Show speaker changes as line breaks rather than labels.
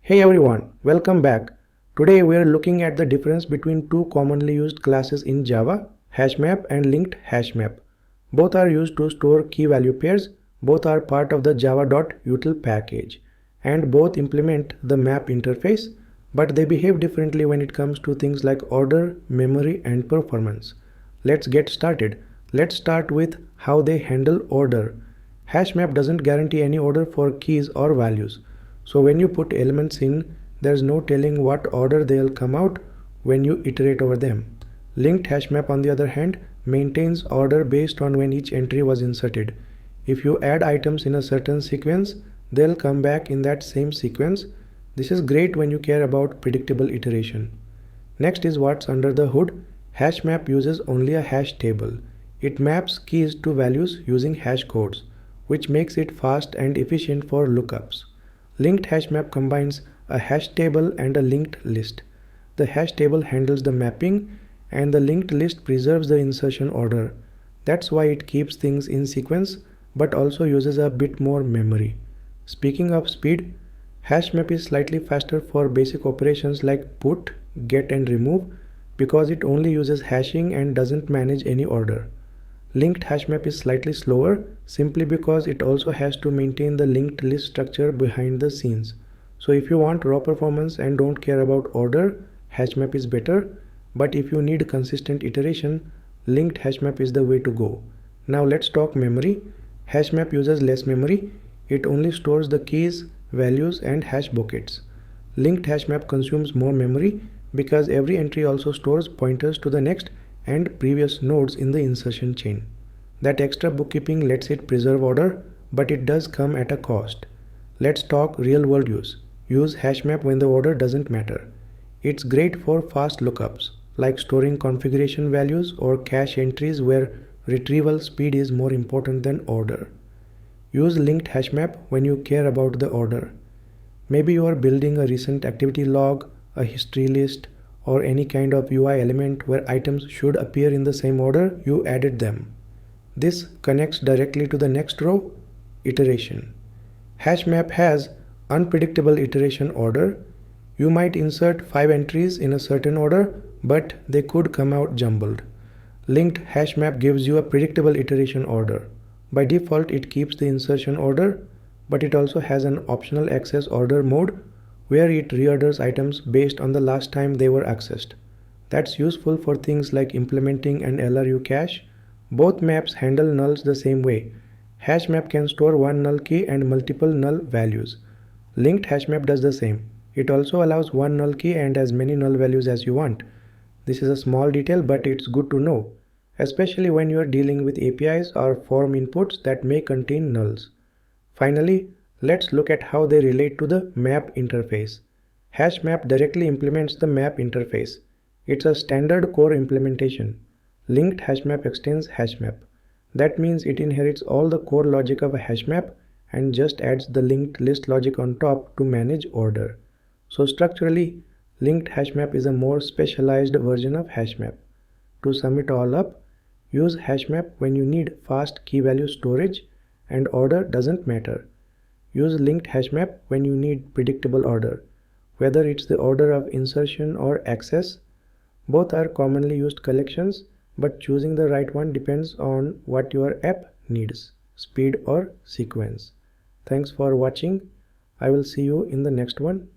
Hey everyone, welcome back. Today we are looking at the difference between two commonly used classes in Java, HashMap and LinkedHashMap. Both are used to store key value pairs, both are part of the java.util package, and both implement the map interface, but they behave differently when it comes to things like order, memory and performance. Let's get started. Let's start with how they handle order. HashMap doesn't guarantee any order for keys or values. So when you put elements in, there's no telling what order they'll come out when you iterate over them. Linked HashMap on the other hand maintains order based on when each entry was inserted. If you add items in a certain sequence, they'll come back in that same sequence. This is great when you care about predictable iteration. Next is what's under the hood. HashMap uses only a hash table. It maps keys to values using hash codes, which makes it fast and efficient for lookups. Linked HashMap combines a hash table and a linked list. The hash table handles the mapping and the linked list preserves the insertion order. That's why it keeps things in sequence but also uses a bit more memory. Speaking of speed, HashMap is slightly faster for basic operations like put, get and remove because it only uses hashing and doesn't manage any order. Linked HashMap is slightly slower simply because it also has to maintain the linked list structure behind the scenes. So if you want raw performance and don't care about order, HashMap is better, but if you need consistent iteration, linked HashMap is the way to go. Now let's talk memory. HashMap uses less memory. It only stores the keys, values and hash buckets. Linked HashMap consumes more memory because every entry also stores pointers to the next and previous nodes in the insertion chain. That extra bookkeeping lets it preserve order, but it does come at a cost. Let's talk real-world use. Use HashMap when the order doesn't matter. It's great for fast lookups, like storing configuration values or cache entries where retrieval speed is more important than order. Use linked HashMap when you care about the order. Maybe you are building a recent activity log, a history list, or any kind of UI element where items should appear in the same order you added them. This connects directly to the next row, iteration. HashMap has unpredictable iteration order. You might insert 5 entries in a certain order, but they could come out jumbled. Linked HashMap gives you a predictable iteration order. By default, it keeps the insertion order, but it also has an optional access order mode where it reorders items based on the last time they were accessed. That's useful for things like implementing an LRU cache. Both maps handle nulls the same way. HashMap can store one null key and multiple null values. Linked HashMap does the same. It also allows one null key and as many null values as you want. This is a small detail, but it's good to know, especially when you are dealing with APIs or form inputs that may contain nulls. Finally, let's look at how they relate to the map interface. HashMap directly implements the map interface. It's a standard core implementation. Linked HashMap extends HashMap. That means it inherits all the core logic of a HashMap and just adds the linked list logic on top to manage order. So structurally, linked HashMap is a more specialized version of HashMap. To sum it all up, use HashMap when you need fast key value storage and order doesn't matter. Use linked HashMap when you need predictable order, whether it's the order of insertion or access. Both are commonly used collections, but choosing the right one depends on what your app needs, speed or sequence. Thanks for watching. I will see you in the next one.